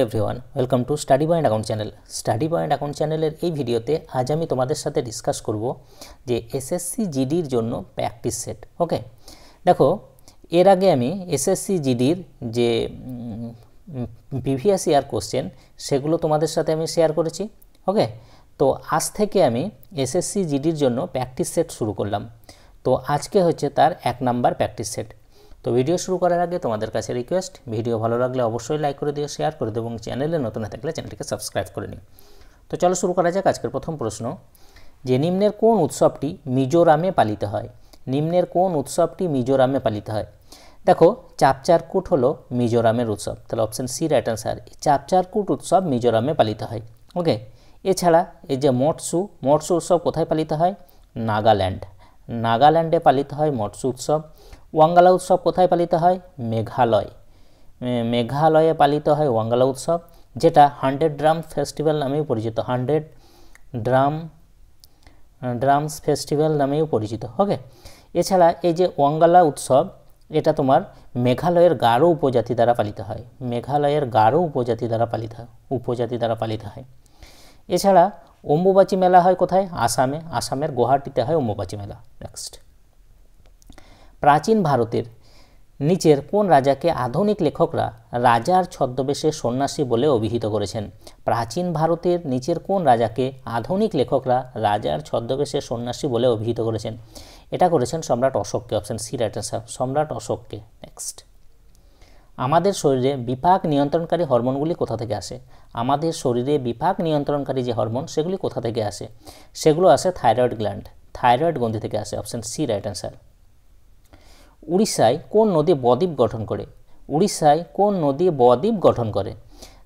Everyone welcome to study point account channel. Study point account চ্যানেলের এই ভিডিওতে আজ আমি তোমাদের সাথে ডিসকাস করব যে এসএসসি জিডির জন্য প্র্যাকটিস সেট। ওকে, দেখো এর আগে আমি এসএসসি জিডির যে প্রিভিয়াস ইয়ার কোশ্চেন সেগুলো তোমাদের সাথে আমি শেয়ার করেছি। ওকে, তো আজ থেকে আমি এসএসসি জিডির জন্য প্র্যাকটিস সেট শুরু করলাম। তো আজকে হচ্ছে তার 1 নাম্বার প্র্যাকটিস সেট। তো ভিডিও শুরু করার আগে তোমাদের কাছে রিকোয়েস্ট, ভিডিও ভালো লাগলে অবশ্যই লাইক করে দিও, শেয়ার করে দিও এবং চ্যানেলে নতুন হয়ে থাকলে চ্যানেলটিকে সাবস্ক্রাইব করে নিও। তো চলো শুরু করা যাক। আজকের প্রথম প্রশ্ন, যে নিম্নের কোন উৎসবটি মিজোরামে পালিত হয়? নিম্নের কোন উৎসবটি মিজোরামে পালিত হয়? দেখো চাপচারকুট হলো মিজোরামের উৎসব, তাহলে অপশন সি রাইট অ্যান্সার। চাপচারকুট উৎসব মিজোরামে পালিত হয়। ওকে, এছাড়া এই যে মটসু উৎসব কোথায় পালিত হয়? নাগাল্যান্ডে পালিত হয় মটসু উৎসব। ওয়াঙ্গালা উৎসব কোথায় পালিত হয়? মেঘালয়ে পালিত হয় ওয়াঙ্গালা উৎসব, যেটা 100 ড্রাম ফেস্টিভ্যাল নামেও পরিচিত। 100 ড্রামস ফেস্টিভ্যাল নামেও পরিচিত। ওকে, এছাড়া এই যে ওয়াঙ্গালা উৎসব, এটা তোমার মেঘালয়ের গারো উপজাতি দ্বারা পালিত হয়। মেঘালয়ের গারো উপজাতি দ্বারা পালিত হয়। এছাড়া অম্বুবাচী মেলা হয় কোথায়? আসামের গুয়াহাটিতে হয় অম্বুবাচী মেলা। নেক্সট, প্রাচীন ভারতের নিচের কোন রাজাকে আধুনিক লেখকরা রাজার ছদ্মবেশে সন্ন্যাসী বলে অভিহিত করেছেন? প্রাচীন ভারতের নিচের কোন রাজাকে আধুনিক লেখকরা রাজার ছদ্মবেশে সন্ন্যাসী বলে অভিহিত করেছেন? এটা করেছেন সম্রাট অশোককে। অপশন সি রাইট অ্যান্সার, সম্রাট অশোককে। নেক্সট, আমাদের শরীরে বিপাক নিয়ন্ত্রণকারী হরমোনগুলি কোথা থেকে আসে? আমাদের শরীরে বিপাক নিয়ন্ত্রণকারী যে হরমোন সেগুলি কোথা থেকে আসে? সেগুলো আসে থাইরয়েড গ্রন্থি থেকে আসে। Option C right answer. উড়িষ্যায় কোন নদী বদ্বীপ গঠন করে?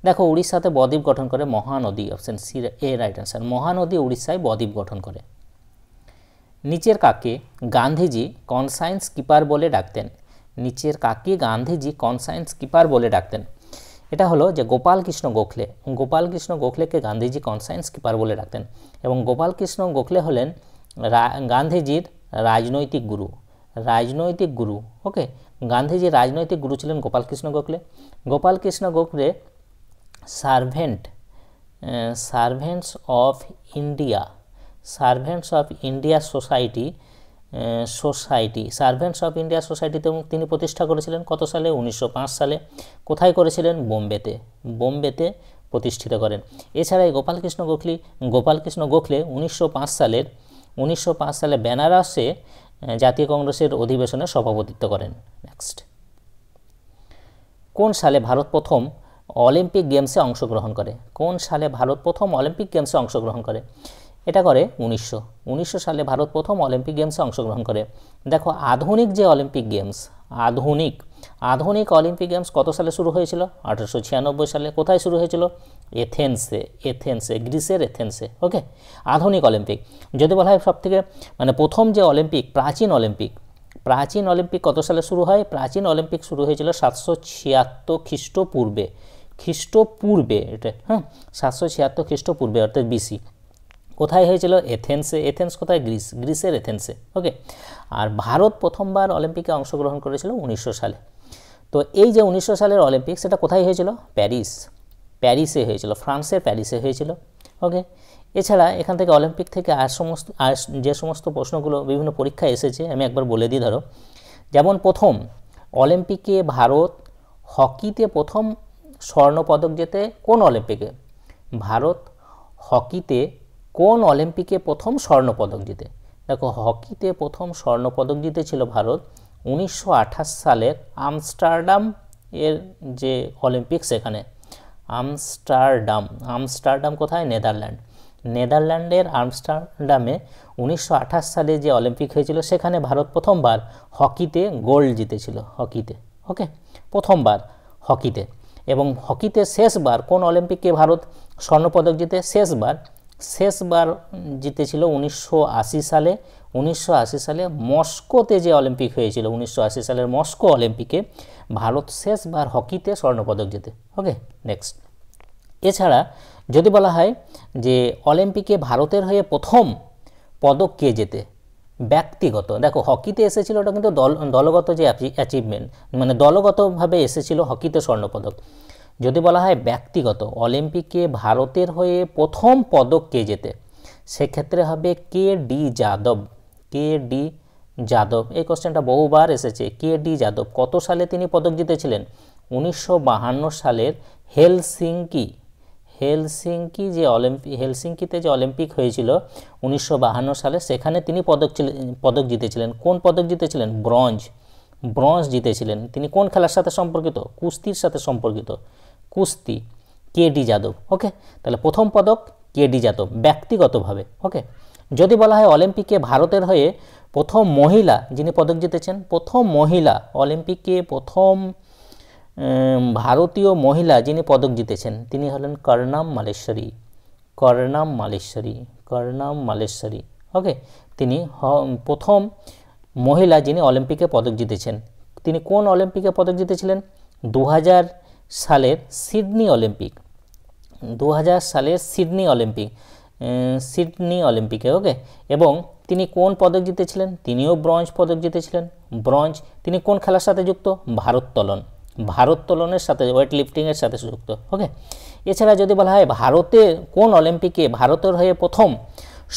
দেখো উড়িষ্যাতে বদ্বীপ গঠন করে মহানদী। অপশন সি এ রাইট অ্যান্সার। মহানদী উড়িষ্যায় বদ্বীপ গঠন করে। নিচের কাকে গান্ধীজি কনসায়েন্স কিপার বলে ডাকতেন? এটা হলো যে গোপালকৃষ্ণ গোখলেকে গান্ধীজি কনসায়েন্স কিপার বলে ডাকতেন। এবং গোপালকৃষ্ণ গোখলে হলেন গান্ধীজির রাজনৈতিক গুরু। ওকে, গান্ধীজির রাজনৈতিক গুরু ছিলেন Gopal Krishna Gokhale servants of India সোসাইটিতে তিনি প্রতিষ্ঠা করেছিলেন। কত সালে? 1905 সালে। কোথায় করেছিলেন? বোম্বেতে প্রতিষ্ঠিত করেন। এছাড়া এই গোপালকৃষ্ণ গোখলে 1905 সালে বেনারসে জাতীয় কংগ্রেসের অধিবেশনে সভাপতিত্ব করেন। নেক্সট, কোন সালে ভারত প্রথম অলিম্পিক গেমসে অংশগ্রহণ করে? এটা করে 1900 সালে ভারত প্রথম অলিম্পিক গেমসে অংশগ্রহণ করে। দেখো আধুনিক অলিম্পিক গেমস কত সালে শুরু হয়েছিল? 1896 সালে। কোথায় শুরু হয়েছিল? এথেন্সে, গ্রিসের এথেন্সে। ওকে, আধুনিক অলিম্পিক যদি বলা হয় সবথেকে প্রথম যে অলিম্পিক, প্রাচীন অলিম্পিক কত সালে শুরু হয়? প্রাচীন অলিম্পিক শুরু হয়েছিল 776 খ্রিস্টপূর্বে। এটা 776 খ্রিস্টপূর্বে, অর্থাৎ বিসি। কোথায় হয়েছিল? এথেন্স কোথায়? গ্রিসের এথেন্সে। ওকে, আর ভারত প্রথমবার অলিম্পিকে অংশগ্রহণ করেছিল 1900 সালে। তো এই যে 1900 সালের অলিম্পিক, সেটা কোথায় হয়েছিল? প্যারিসে হয়েছিল, ফ্রান্সের প্যারিসে হয়েছিল। ওকে, এছাড়া এখান থেকে অলিম্পিক থেকে যে সমস্ত প্রশ্নগুলো বিভিন্ন পরীক্ষায় এসেছে আমি একবার বলে দিই। ধরো যেমন প্রথম অলিম্পিকে ভারত হকিতে প্রথম স্বর্ণপদক জেতে কোন অলিম্পিকে? ভারত হকিতে কোন অলিম্পিকে প্রথম স্বর্ণপদক জিতে? দেখো হকিতে প্রথম স্বর্ণপদক জিতেছিল ভারত 1928 সালের আমস্টারডাম এর যে অলিম্পিক, সেখানে আমস্টারডাম কোথায়? নেদারল্যান্ডের আমস্টারডামে 1928 সালে যে অলিম্পিক হয়েছিল, সেখানে ভারত প্রথমবার হকিতে গোল্ড জিতেছিল। ওকে, প্রথমবার হকিতে। এবং হকিতে শেষবার কোন অলিম্পিকে ভারত স্বর্ণপদক জিতে? শেষবার জিতেছিল 1980 সালে। 1980 সালে মস্কোতে যে অলিম্পিক হয়েছিল, 1980 সালের মস্কো অলিম্পিকে ভারত শেষবার হকিতে স্বর্ণপদক জেতে। ওকে, নেক্সট, এছাড়া যদি বলা হয় যে অলিম্পিকে ভারতের হয়ে প্রথম পদক কে জেতে? ব্যক্তিগত। দেখো হকিতে এসেছিল, ওটা কিন্তু দলগত যে অ্যাচিভমেন্ট, দলগতভাবে এসেছিল হকিতে স্বর্ণপদক। যদি বলা হয় ব্যক্তিগত, অলিম্পিকে ভারতের হয়ে প্রথম পদক কে জেতে, সেক্ষেত্রে হবে K D Yadav. K D Yadav, এই কোশ্চেনটা বহুবার এসেছে। কে ডি যাদব কত সালে তিনি পদক জিতেছিলেন? 1952 সালের হেলসিঙ্কি যে হেলসিঙ্কিতে যে অলিম্পিক হয়েছিল 1952 সালে, সেখানে তিনি পদক জিতেছিলেন। কোন পদক জিতেছিলেন? ব্রঞ্জ জিতেছিলেন। তিনি কোন খেলার সাথে সম্পর্কিত? কুস্তির সাথে সম্পর্কিত, কুস্তি। K D Yadav. ওকে, তাহলে প্রথম পদক কে ডি যাদব ব্যক্তিগতভাবে। ওকে, যদি বলা হয় অলিম্পিকে ভারতের হয়ে প্রথম মহিলা যিনি পদক জিতেছেন, প্রথম মহিলা অলিম্পিকে প্রথম ভারতীয় মহিলা যিনি পদক জিতেছেন তিনি হলেন কর্ণাম মালেশ্বরী। ওকে, তিনি প্রথম মহিলা যিনি অলিম্পিকে পদক জিতেছেন। তিনি কোন অলিম্পিকে পদক জিতেছিলেন? 2000 সালের সিডনি অলিম্পিক। 2000 সালের সিডনি অলিম্পিকে। ওকে, এবং তিনি কোন পদক জিতেছিলেন? তিনিও ব্রঞ্জ পদক জিতেছিলেন। ব্রঞ্জ। তিনি কোন খেলার সাথে যুক্ত? ভারোত্তোলনের সাথে, ওয়েট লিফটিংয়ের সাথে যুক্ত। ওকে, এছাড়া যদি বলা হয় ভারতের কোন অলিম্পিকে ভারতের হয়ে প্রথম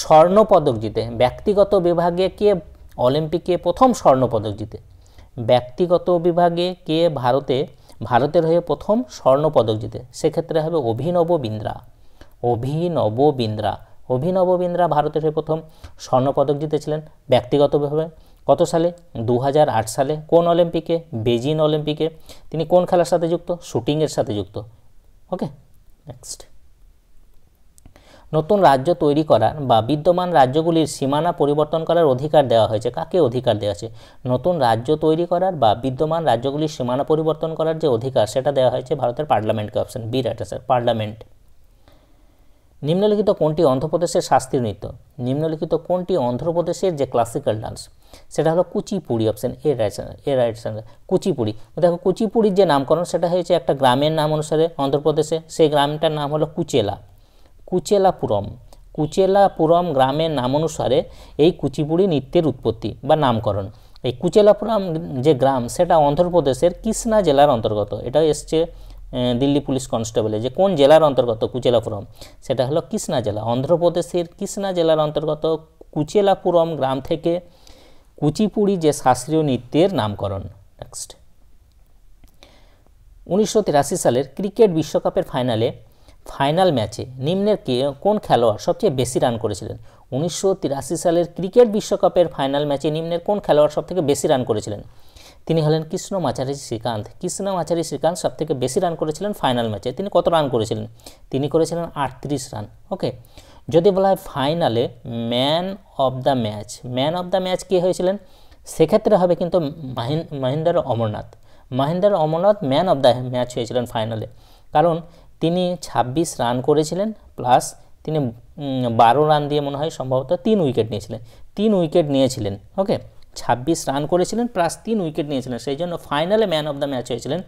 স্বর্ণপদক জিতে, ব্যক্তিগত বিভাগে কে অলিম্পিকে প্রথম স্বর্ণপদক জিতে? ব্যক্তিগত বিভাগে কে ভারতের হয়ে প্রথম স্বর্ণপদক জিতে? সেক্ষেত্রে হবে অভিনব বিন্দ্রা ভারতের হয়ে প্রথম স্বর্ণপদক জিতেছিলেন ব্যক্তিগতভাবে। কত সালে? 2008 সালে। কোন অলিম্পিকে? বেজিং অলিম্পিকে। তিনি কোন খেলার সাথে যুক্ত? শুটিংয়ের সাথে যুক্ত। ওকে, নেক্সট। নতুন রাজ্য তৈরি করার বা বিদ্যমান রাজ্যগুলির সীমানা পরিবর্তন করার অধিকার দেওয়া হয়েছে। কাকে অধিকার দেওয়া আছে? নতুন রাজ্য তৈরি করার বা বিদ্যমান রাজ্যগুলির সীমানা পরিবর্তন করার যে অধিকার, সেটা দেওয়া হয়েছে ভারতের পার্লামেন্টকে। Option B right answer, parliament. নিম্নলিখিত কোনটি অন্ধ্রপ্রদেশের শাস্ত্রীয় নৃত্য? নিম্নলিখিত কোনটি অন্ধ্রপ্রদেশের যে ক্লাসিক্যাল ডান্স, সেটা হলো Kuchipudi. Option A right answer, Kuchipudi. দেখো, কুচিপুড়ির যে নামকরণ সেটা হয়েছে একটা গ্রামের নাম অনুসারে অন্ধ্রপ্রদেশে। সেই গ্রামটার নাম হলো কুচেলাপুরম গ্রামের নাম অনুসারে এই কুচিপুড়ি নৃত্যের উৎপত্তি বা নামকরণ। এই কুচেলাপুরম যে গ্রাম, সেটা অন্ধ্রপ্রদেশের কৃষ্ণা জেলার অন্তর্গত। এটা এসছে দিল্লি পুলিশ কনস্টেবলে, যে কোন জেলার অন্তর্গত কুচেলাপুরম, সেটা হলো কৃষ্ণা জেলা। অন্ধ্রপ্রদেশের কৃষ্ণা জেলার অন্তর্গত কুচেলাপুরম গ্রাম থেকে কুচিপুড়ি যে শাস্ত্রীয় নৃত্যের নামকরণ। নেক্সট। 1983 সালের ক্রিকেট বিশ্বকাপের ফাইনাল ম্যাচে নিম্নের কোন খেলোয়াড় সবচেয়ে বেশি রান করেছিলেন? 1983 সালের ক্রিকেট বিশ্বকাপের ফাইনাল ম্যাচে নিম্নের কোন খেলোয়াড় সবথেকে বেশি রান করেছিলেন? তিনি হলেন কৃষ্ণমাচারী শ্রীকান্ত সবথেকে বেশি রান করেছিলেন ফাইনাল ম্যাচে। তিনি কত রান করেছিলেন? তিনি করেছিলেন 38 রান। ওকে, যদি বলা হয় ফাইনালে ম্যান অফ দ্য ম্যাচ কে হয়েছিলেন, সেক্ষেত্রে হবে কিন্তু Mahendra Amarnath man of the match হয়েছিলেন ফাইনালে। কারণ তিনি 26 রান করেছিলেন, প্লাস তিনি 12 রান দিয়ে মনে হয় সম্ভবত 3 উইকেট নিয়েছিলেন। ওকে, 26 রান করেছিলেন প্লাস 3 উইকেট নিয়েছিলেন, সেই জন্য ফাইনালে ম্যান অফ দ্য ম্যাচ হয়েছিলেন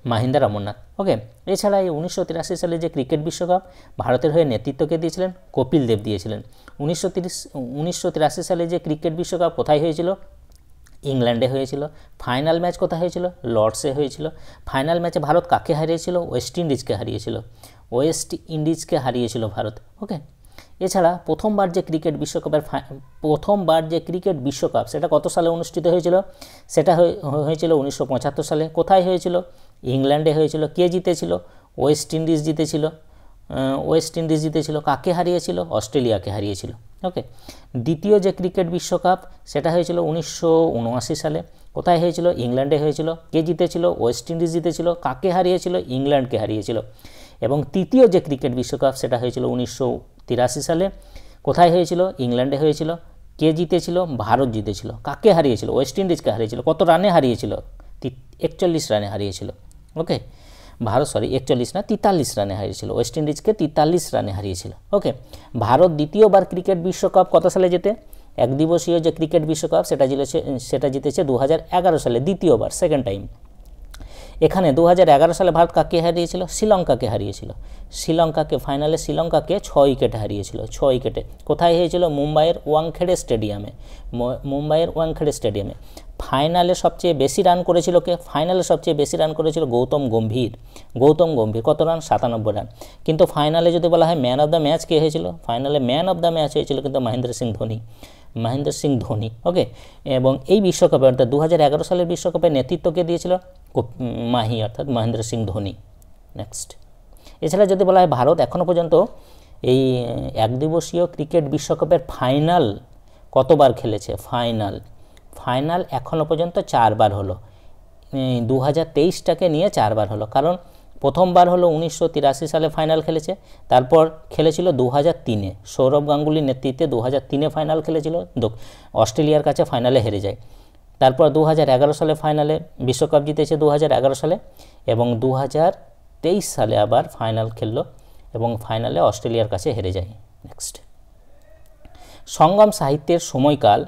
মহেন্দ্র অমরনাথ। ওকে, এছাড়া এই 1983 সালে যে ক্রিকেট বিশ্বকাপ ভারতের হয়ে নেতৃত্বকে দিয়েছিলেন কপিল দেব দিয়েছিলেন। 1983 সালে যে ক্রিকেট বিশ্বকাপ কোথায় হয়েছিল? ইংল্যান্ডে হয়েছিল। ফাইনাল ম্যাচ কোথায় হয়েছিল? লর্ডসে হয়েছিল। ফাইনাল ম্যাচে ভারত কাকে হারিয়েছিল? ওয়েস্ট ইন্ডিজকে হারিয়েছিল ভারত। ওকে, এছাড়া প্রথমবার যে ক্রিকেট বিশ্বকাপ সেটা কত সালে অনুষ্ঠিত হয়েছিল? সেটা হয়েছিল 1975 সালে। কোথায় হয়েছিল? ইংল্যান্ডে হয়েছিল। কে জিতেছিল? ওয়েস্ট ইন্ডিজ জিতেছিল। কাকে হারিয়েছিল? অস্ট্রেলিয়াকে হারিয়েছিল। ওকে, দ্বিতীয় যে ক্রিকেট বিশ্বকাপ সেটা হয়েছিল 1979 সালে। কোথায় হয়েছিল? ইংল্যান্ডে হয়েছিল। কে জিতেছিল? ওয়েস্ট ইন্ডিজ জিতেছিল। কাকে হারিয়েছিল? ইংল্যান্ডকে হারিয়েছিল। এবং তৃতীয় যে ক্রিকেট বিশ্বকাপ সেটা হয়েছিল 1983 সালে। কোথায় হয়েছিল? ইংল্যান্ডে হয়েছিল। কে জিতেছিল? ভারত জিতেছিল। কাকে হারিয়েছিল? ওয়েস্ট ইন্ডিজকে হারিয়েছিল। কত রানে হারিয়েছিল? 41 রানে হারিয়েছিল। ওকে, 43 রানে হারিয়েছিল। ওয়েস্ট ইন্ডিজকে 43 রানে হারিয়েছিল। ওকে, ভারত দ্বিতীয়বার ক্রিকেট বিশ্বকাপ কত সালে জেতে? একদিবসীয় যে ক্রিকেট বিশ্বকাপ সেটা জিতেছে 2011 সালে, দ্বিতীয়বার, সেকেন্ড টাইম। এখানে 2011 সালে ভারত কাকে হারিয়েছিল? শ্রীলঙ্কাকে হারিয়েছিল। ফাইনালে শ্রীলঙ্কাকে 6 উইকেটে হারিয়েছিল। 6 উইকেটে। কোথায় হয়েছিল? মুম্বাইয়ের ওয়াংখেড়ে স্টেডিয়ামে। ফাইনালে সবচেয়ে বেশি রান করেছিল কে? ফাইনালে সবচেয়ে বেশি রান করেছিল গৌতম গম্ভীর। গৌতম গম্ভীর কত রান? 97 রান। কিন্তু ফাইনালে যদি বলা হয় ম্যান অফ দ্য ম্যাচ কে হয়েছিল? ফাইনালে ম্যান অফ দ্য ম্যাচ হয়েছিল কিন্তু মহেন্দ্র সিং ধোনি। মহেন্দ্র সিং ধোনি, ওকে। এবং এই বিশ্বকাপে অর্থাৎ 2011 সালের বিশ্বকাপে নেতৃত্ব কে দিয়েছিল? মাহি অর্থাৎ মহেন্দ্র সিং ধোনি। নেক্সট, এছাড়া যদি বলা হয় ভারত এখনও পর্যন্ত এই একদিবসীয় ক্রিকেট বিশ্বকাপের ফাইনাল কতবার খেলেছে? ফাইনাল এখনও পর্যন্ত 4 বার হলো। 2023টাকে নিয়ে 4 বার হলো। কারণ প্রথমবার হলো 1983 সালে ফাইনাল খেলেছে, তারপর খেলেছিল 2003-এ, সৌরভ গাঙ্গুলির নেতৃত্বে 2003-এ ফাইনাল খেলেছিল, অস্ট্রেলিয়ার কাছে ফাইনালে হেরে যায়। তারপর 2011 সালে ফাইনালে বিশ্বকাপ জিতেছে 2011 সালে, এবং 2023 সালে আবার ফাইনাল খেললো এবং ফাইনালে অস্ট্রেলিয়ার কাছে হেরে যায়। নেক্সট, সঙ্গম সাহিত্যের সময়কাল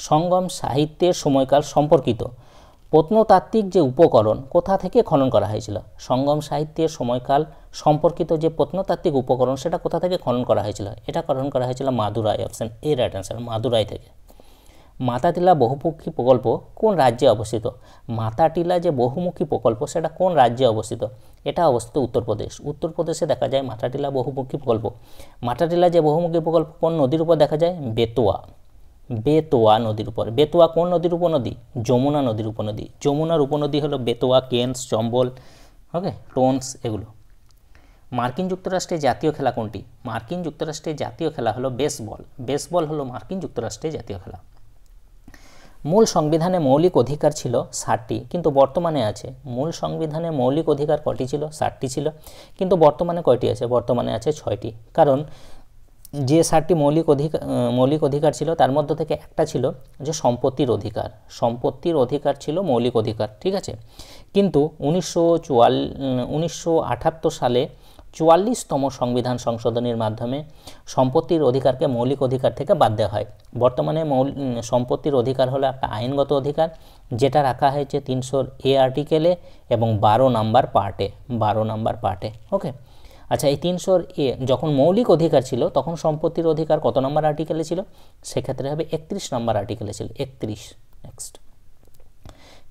সঙ্গম সাহিত্যের সময়কাল সম্পর্কিত প্রত্নতাত্ত্বিক যে উপকরণ কোথা থেকে খনন করা হয়েছিল? সঙ্গম সাহিত্যের সময়কাল সম্পর্কিত যে প্রত্নতাত্ত্বিক উপকরণ সেটা কোথা থেকে খনন করা হয়েছিল? এটা খনন করা হয়েছিল Madurai. Option A right answer, Madurai থেকে। মাতাটিলা বহুমুখী প্রকল্প কোন রাজ্যে অবস্থিত? মাতাটিলা যে বহুমুখী প্রকল্প সেটা কোন রাজ্যে অবস্থিত? এটা অবস্থিত উত্তরপ্রদেশ। উত্তরপ্রদেশে দেখা যায় মাতাটিলা বহুমুখী প্রকল্প। মাতাটিলা যে বহুমুখী প্রকল্প কোন নদীর উপর দেখা যায়? বেতোয়া নদীর উপর। বেতোয়া কোন নদীর উপনদী? যমুনা নদীর উপনদী। যমুনার উপনদী হলো বেতোয়া, কেন্স, চম্বল, ওকে, টোন্স, এগুলো। মার্কিন যুক্তরাষ্ট্রের জাতীয় খেলা কোনটি? মার্কিন যুক্তরাষ্ট্রের জাতীয় খেলা হলো বেসবল। বেসবল হলো মার্কিন যুক্তরাষ্ট্রের জাতীয় খেলা। মূল সংবিধানে মৌলিক অধিকার ছিল 60টি, কিন্তু বর্তমানে আছে। মূল সংবিধানে মৌলিক অধিকার কটি ছিল? 60টি ছিল, কিন্তু বর্তমানে কয়টি আছে? বর্তমানে আছে 6টি। কারণ যে 60টি মৌলিক অধিকার ছিল তার মধ্য থেকে একটা ছিল যে সম্পত্তির অধিকার। সম্পত্তির অধিকার ছিল মৌলিক অধিকার, ঠিক আছে। কিন্তু 1978 সালে 44তম সংবিধান সংশোধনীর মাধ্যমে সম্পত্তির অধিকারকে মৌলিক অধিকার থেকে বাদ দেওয়া হয়। বর্তমানে সম্পত্তির অধিকার হলো একটা আইনগত অধিকার, যেটা রাখা হয়েছে 300A আর্টিকেলে এবং 12 নাম্বার পার্টে, ওকে। আচ্ছা, এই 300A যখন মৌলিক অধিকার ছিল তখন সম্পত্তির অধিকার কত নম্বর আর্টিকেলে ছিল? সেক্ষেত্রে হবে 31 নম্বর আর্টিকেলে ছিল, 31। নেক্সট,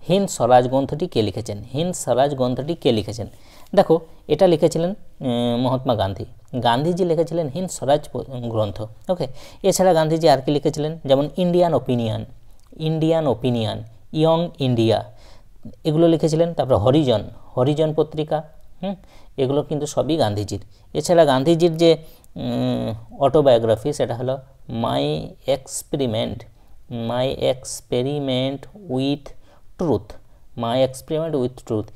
হিন্দ স্বরাজ গ্রন্থটি কে লিখেছেন? হিন্দ স্বরাজ গ্রন্থটি কে লিখেছেন? দেখো, এটা লিখেছিলেন মহাত্মা গান্ধী। গান্ধীজি লিখেছিলেন হিন্দ স্বরাজ গ্রন্থ, ওকে। এছাড়া গান্ধীজি আর কি লিখেছিলেন? যেমন ইন্ডিয়ান ওপিনিয়ন, ইয়ং ইন্ডিয়া, এগুলো লিখেছিলেন। তারপর হরিজন পত্রিকা, এগুলো কিন্তু সবই গান্ধীজির। এছাড়া গান্ধীজির যে অটোবায়োগ্রাফি সেটা হলো মাই এক্সপেরিমেন্ট উইথ ট্রুথ।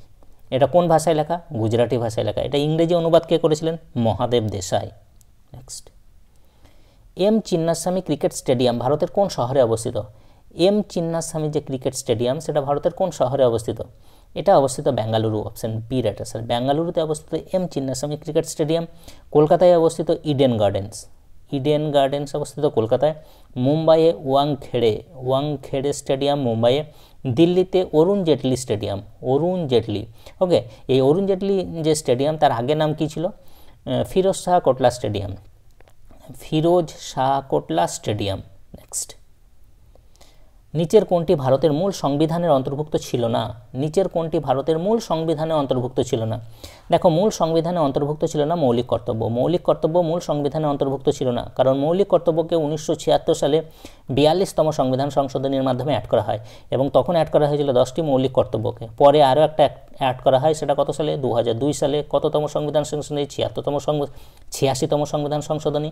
এটা কোন ভাষায় লেখা? গুজরাটি ভাষায় লেখা। এটা ইংরেজি অনুবাদ কে করেছিলেন? Mahadev Desai. Next, M Chinnaswamy cricket stadium ভারতের কোন শহরে অবস্থিত? এম চিন্নাস্বামী যে ক্রিকেট স্টেডিয়াম সেটা ভারতের কোন শহরে অবস্থিত? এটা অবস্থিত Bengaluru. Option B right answer, বেঙ্গালুরুতে অবস্থিত এম চিন্নাস্বামী ক্রিকেট স্টেডিয়াম। কলকাতায় অবস্থিত ইডেন গার্ডেন্স অবস্থিত কলকাতায়। মুম্বাইয়ে ওয়াংখেড়ে স্টেডিয়াম মুম্বাইয়ে। দিল্লিতে অরুণ জেটলি, ওকে। এই অরুণ জেটলি যে স্টেডিয়াম তার আগের নাম কি ছিল? ফিরোজ শাহ কোটলা স্টেডিয়াম। নেক্সট, নিচের কোনটি ভারতের মূল সংবিধানের অন্তর্ভুক্ত ছিল না? দেখো, মূল সংবিধানে অন্তর্ভুক্ত ছিল না মৌলিক কর্তব্য মূল সংবিধানে অন্তর্ভুক্ত ছিল না, কারণ মৌলিক কর্তব্যকে 1976 সালে 42তম সংবিধান সংশোধনীর মাধ্যমে অ্যাড করা হয়, এবং তখন অ্যাড করা হয়েছিল 10টি মৌলিক কর্তব্যকে। পরে আরও একটা অ্যাড করা হয়, সেটা কত সালে? 2002 সালে। কততম সংবিধান সংশোধনী? 86তম সংবিধান সংশোধনী,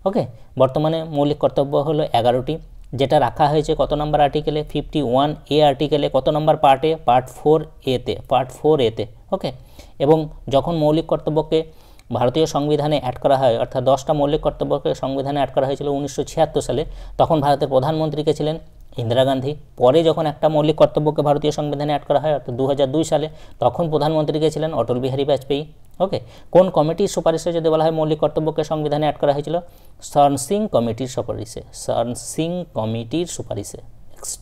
ওকে। বর্তমানে মৌলিক কর্তব্য হলো 11টি, যেটা রাখা হয়েছে কত নম্বর আর্টিকেলে? 51A আর্টিকেলে। কত নম্বর পার্টে? পার্ট 4A-তে, ওকে। এবং যখন মৌলিক কর্তব্যকে ভারতীয় সংবিধানে অ্যাড করা হয়, অর্থাৎ 10টা মৌলিক কর্তব্যকে সংবিধানে অ্যাড করা হয়েছিল 1976 সালে, তখন ভারতের প্রধানমন্ত্রীকে ছিলেন ইন্দিরা গান্ধী। পরে যখন একটা মৌলিক কর্তব্যকে ভারতীয় সংবিধানে অ্যাড করা হয়, অর্থাৎ 2002 সালে, তখন প্রধানমন্ত্রীকে ছিলেন অটল বিহারী বাজপেয়ী, ওকে। কোন কমিটির সুপারিশে যদি বলা হয় মৌলিক কর্তব্যকে সংবিধানে অ্যাড করা হয়েছিল? শরণ সিং কমিটির সুপারিশে। নেক্সট,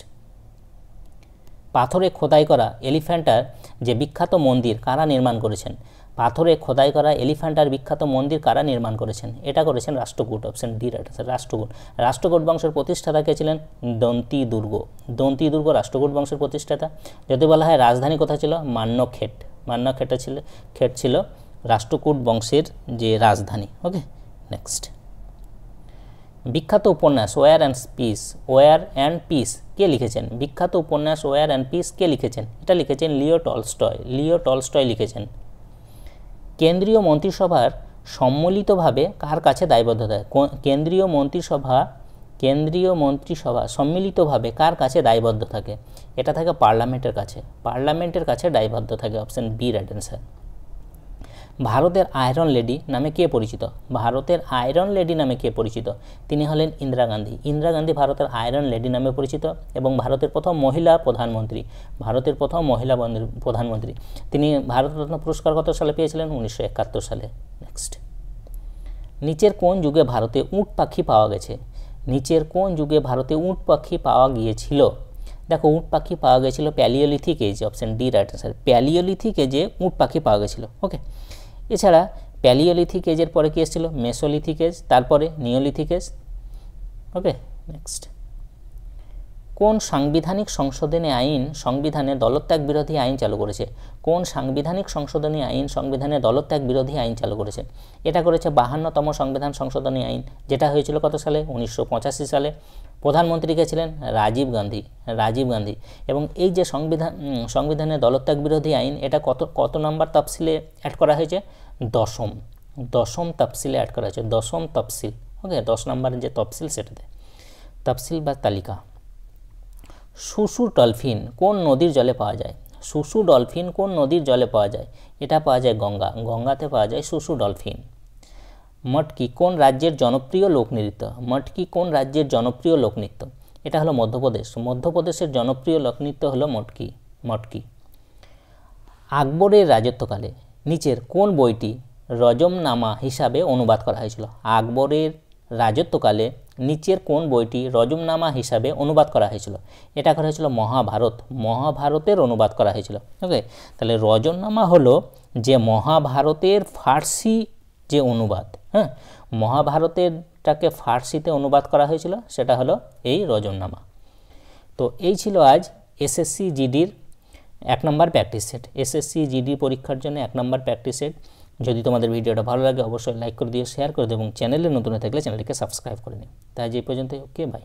পাথরে খোদাই করা এলিফ্যান্টার যে বিখ্যাত মন্দির কারা নির্মাণ করেছেন? পাথরে খোদাই করা এলিফ্যান্টার বিখ্যাত মন্দির কারা নির্মাণ করেছেন? এটা করেছেন Rashtrakuta, option D right answer, Rashtrakuta. Rashtrakuta বংশের প্রতিষ্ঠাতা কে ছিলেন? দন্তি দুর্গ। দন্তি দুর্গ রাষ্ট্রকূট বংশের প্রতিষ্ঠাতা। যদি বলা হয় রাজধানী কোথায় ছিল? মান্যক্ষেট। মান্যক্ষেট ছিল রাষ্ট্রকূট বংশের যে রাজধানী। ওকে, নেক্সট। বিখ্যাত উপন্যাস ওয়ার অ্যান্ড পিস কে লিখেছেন? বিখ্যাত উপন্যাস ওয়ার অ্যান্ড পিস কে লিখেছেন? এটা লিখেছেন লিও টলস্টয় লিখেছেন। কেন্দ্রীয় মন্ত্রিসভার সম্মিলিতভাবে কার কাছে দায়বদ্ধ থাকে? কেন্দ্রীয় মন্ত্রিসভা সম্মিলিতভাবে কার কাছে দায়বদ্ধ থাকে? এটা থাকে পার্লামেন্টের কাছে দায়বদ্ধ থাকে, অপশন বি রাইট অ্যান্সার। ভারতের আয়রন লেডি নামে কে পরিচিত? তিনি হলেন ইন্দিরা গান্ধী ভারতের আয়রন লেডি নামে পরিচিত এবং ভারতের প্রথম মহিলা প্রধানমন্ত্রী। তিনি ভারতরত্ন পুরস্কার কত সালে পেয়েছিলেন? 1971 সালে। নেক্সট। নিচের কোন যুগে ভারতে উট পাখি পাওয়া গিয়েছিল? দেখো, উট পাখি পাওয়া গেছিল paleolithic age, option D right answer. Paleolithic এজে উট পাখি পাওয়া গেছিল। ওকে, এছাড়া প্যালিওলিথিক এজের পরে কি এসেছিল? মেসোলিথিক এজ, তারপরে নিওলিথিক এজ। ওকে, নেক্সট। কোন সাংবিধানিক সংশোধনী আইন সংবিধানে দলত্যাগ বিরোধী আইন চালু করেছে? সংবিধানে দলত্যাগ বিরোধী আইন চালু করেছে? এটা করেছে 52তম সংবিধান সংশোধনী আইন, যেটা হয়েছিল কত সালে? 1985 সালে। প্রধানমন্ত্রী কে ছিলেন? রাজীব গান্ধী। এবং এই যে সংবিধানে দলত্যাগ বিরোধী আইন, এটা কত নম্বর তফসিলে অ্যাড করা হয়েছে? দশম তফসিলে অ্যাড করা হয়েছে, দশম তফসিল। ওকে, 10 নম্বরের যে তফসিল সেটাতে, তফসিল বা তালিকা। শুশু ডলফিন কোন নদীর জলে পাওয়া যায়? এটা পাওয়া যায় গঙ্গাতে পাওয়া যায় শুশু ডলফিন। মটকি কোন রাজ্যের জনপ্রিয় লোকনৃত্য? এটা হলো মধ্যপ্রদেশের জনপ্রিয় লোকনৃত্য হলো মটকি। আকবরের রাজত্বকালে নিচের কোন বইটি রজমনামা হিসাবে অনুবাদ করা হয়েছিল? আকবরের রাজত্বকালে নিচের কোন বইটি রজমনামা হিসাবে অনুবাদ করা হয়েছিল? এটা করা হয়েছিল মহাভারতের অনুবাদ করা হয়েছিল। ওকে, তাহলে রজমনামা হলো যে মহাভারতের ফার্সি যে অনুবাদ, হ্যাঁ, মহাভারতেরটাকে ফার্সিতে অনুবাদ করা হয়েছিল, সেটা হলো এই রজমনামা। তো এই ছিল আজ এসএসসি জিডির 1 নম্বর প্র্যাকটিস সেট। এসএসসি জিডি পরীক্ষার জন্য 1 নম্বর প্র্যাকটিস সেট। যদি তোমাদের ভিডিওটা ভালো লাগে অবশ্যই লাইক করে দিও, শেয়ার করে দিও এবং চ্যানেলে নতুন থাকলে চ্যানেলটিকে সাবস্ক্রাইব করে নিও। তাই এই পর্যন্ত, ওকে, বাই।